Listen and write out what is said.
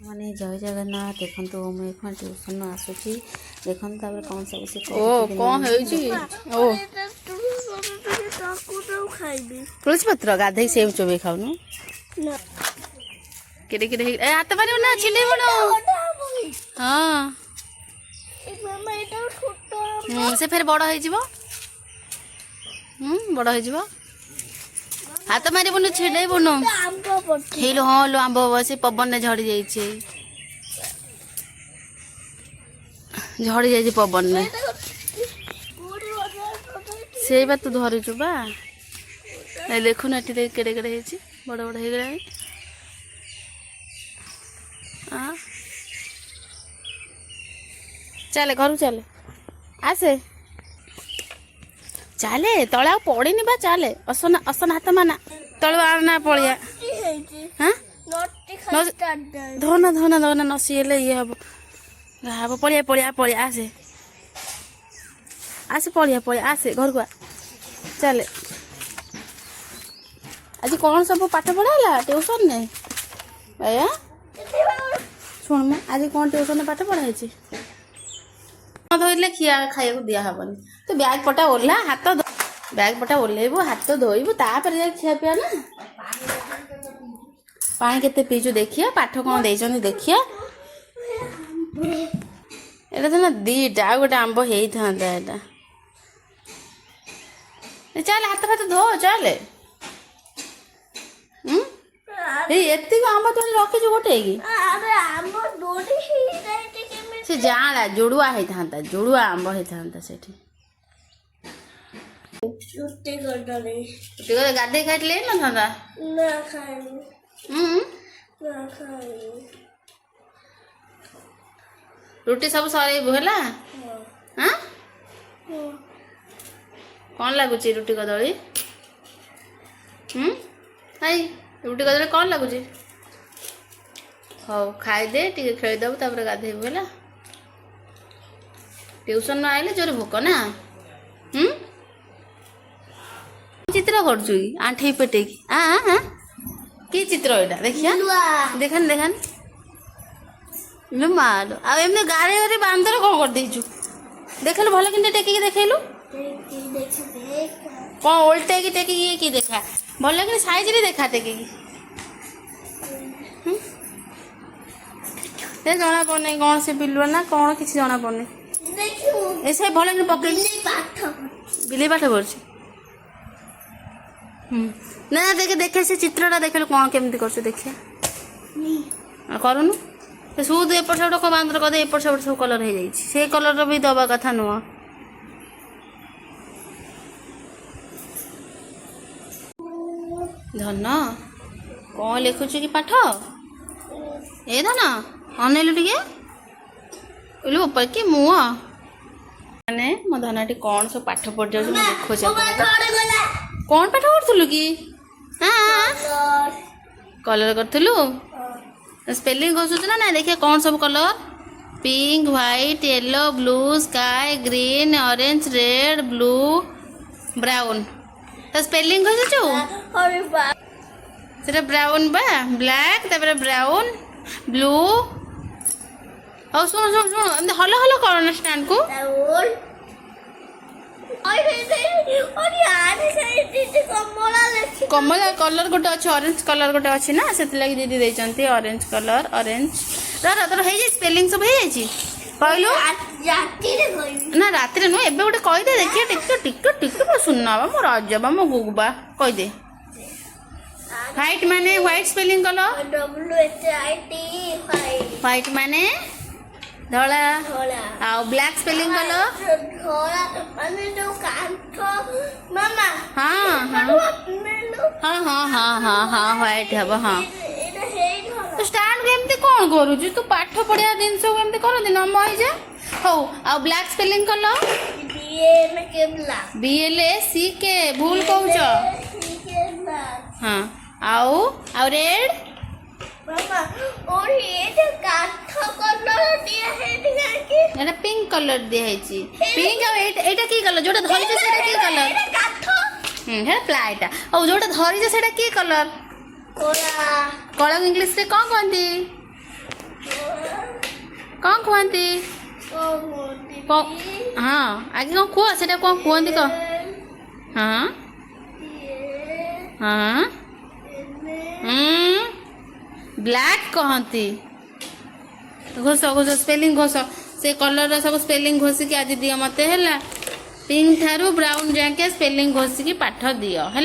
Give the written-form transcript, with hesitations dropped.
माने जय जगन्नाथ देखो मुझे ट्यूशन आसूची देखो कौन सब से ओ कौन होइची ओ तुलसी पत्र गाधे सेव चोबे खाउनु केडे केडे ए हाथ मारियो ना छिले बनो हां से फिर बड़ होई जीवो बड़ होई जीवो हाथ मारी बनो छिले बनो हेलो हां लो आंबो बसे पवन ने झड़ी जाई छे झड़ी जाई पवन ने से बा तू धरि छु बा ए देखु ना टी केडे केडे हेची बड़ बड़ हे गला आ चले घर चले आसे चले तले पड़ी बा चले असना असना हाथ माना तलु आना पड़िया हाँ धोना धोना धोना नसीले ये हम हम पड़िया पड़िया पड़िया आसे आसे पड़िया पड़िया आसे घर को चले आज कौन सब पाठ पढ़ाला ट्यूशन ने भैया शुण मो आज कौन ट्यूशन पाठ पढ़ाई धोले खिया खाया दिया हेनी तो बैग पटा ओल्ला हाथ बैग पटा ओल्लैबू हाथ धोबू तापर जा खिया पिया ना पानी केते पीचु देखिया पाठ कौन देइछन देखिया एटा तो ना दीटा आ गोटे आंब हेई थांदा एटा चल हाथ फाथ धो चल एति आंब तो रखी गोटे की से जाला जुड़ुआ है था जुड़ुआ आंब है था सेठी गाधे खाई ले ना था रुटी सब सरेबू है हाँ कौन लगुच रुटी कदली हाई रुटी कदली कौन लगुच हौ खाईदे टे खेलीदेबू तापर गाधेबू है ट्यूशन न आइले जोर भोक ना चित्र करछु आंठे पेटे की की चित्र एटा देखिया देखन देखन लो मालो आ एमने गारे गारे बांदर कोन कर देछु देखल भलो किंते टेकी के देखैलु कोन उल्टे की टेकी की देखा भलो कि साइज रे देखा टेकी से जना पड़ने कौन से बिलुआ ना कौन किसी जना पड़ने ऐसे भले कि पकड़ बिली पाठ पढ़ ना देखे देखे से चित्रटा देखे कौन केमती कर देखिए करूनु सूद एपट सेपट को बांदर कर एपट सेपट सब कलर हो जाए से कलर भी दबा कथा नुह धन कौन लिखुच कि पाठ ए धन अनेलु टिके बोलू ऊपर कि मुँह मैंने मो धनाटी कौन सब पाठ पढ़ जाऊँ देखो कौन पाठ पढ़ुलु कि हाँ कलर करूँ स्पेलिंग घोषुच ना ना देखिए कौन सब colour pink white yellow blue sky green orange red blue brown तो स्पेलिंग घोषुचु से ब्राउन बा ब्लैक तापर ब्राउन ब्लू और सुन सुन सुन हलो हलो करो ना स्टैंड को कमला कलर गोटे अच्छे ऑरेंज कलर गोटे अच्छे ना से दीदी देती ऑरेंज कलर ऑरेंज तोर हो स्पेलिंग सब हो कहलु ना राति नुह एबे गोटे कहीदे देखिए टिक टिक टिक सुनना बा मो रजबा मो गुगबा कहीदे व्हाइट माने व्हाइट स्पेलिंग कलो व्हाइट माने धला आ ब्लैक स्पेलिंग कलो मामा हां हां हां हां हां हां हां व्हाइट हबो हां तो स्टैंड केमती कोन करू तू पाठ पढ़िया दिन सब केमती कर दिन नम होई जा हो आ ब्लैक स्पेलिंग कलो BLACK भूल कहूछ हां आओ रेड मामा और ये जो काठ कलर दिया है कि एटा पिंक कलर दिया है छी पिंक आ एटा की कलर जोटा धरि जे सेटा की कलर एटा काठ है प्लाइटा और जोटा धरि जे सेटा की कलर कोला कोला इंग्लिश रे कोन कहंती कहती हाँ आगे कौन कुह से कौन कहती कह हाँ हाँ ब्लैक कहती घोष घोष स्पेलिंग घोष से कलर सब स्पेलिंग घोषिकी आज दियो मत है पिंक ठारू ब्राउन जाके स्पेलिंग घोषिकी पाठ दियो है।